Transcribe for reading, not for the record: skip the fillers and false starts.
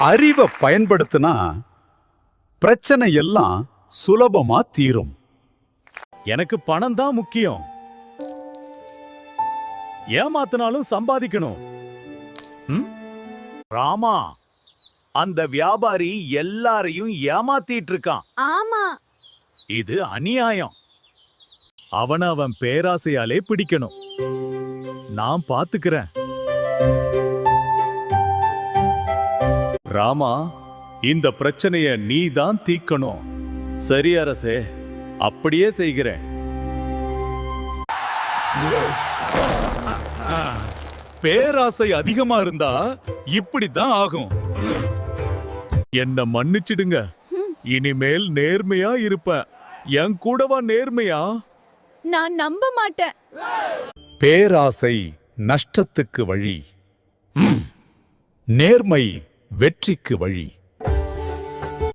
அறிவை பயன்படுத்தினா பிரச்சனை எல்லாம் சுலபமா தீரும். எனக்கு பணம் தான் முக்கியம். ஏமாத்தினாலும் சம்பாதிக்கணும். ராமா, அந்த வியாபாரி எல்லாரையும் ஏமாத்திட்டு இருக்கான். ஆமா, இது அநியாயம். அவன் பேராசையாலே பிடிக்கணும். நான் பாத்துக்கிறேன். ராமா, இந்த பிரச்சனைய நீ தான் தீக்கணும். சரி அரசே, அப்படியே செய்கிறேன். பேராசை அதிகமா இருந்தா இப்படித்தான் ஆகும். என்ன மன்னிச்சிடுங்க. இனிமேல் நேர்மையா இருப்பேன். என் கூடவா நேர்மையா? நான் நம்ப மாட்டேன். பேராசை நஷ்டத்துக்கு வழி, நேர்மை வெற்றிக்கு வழி.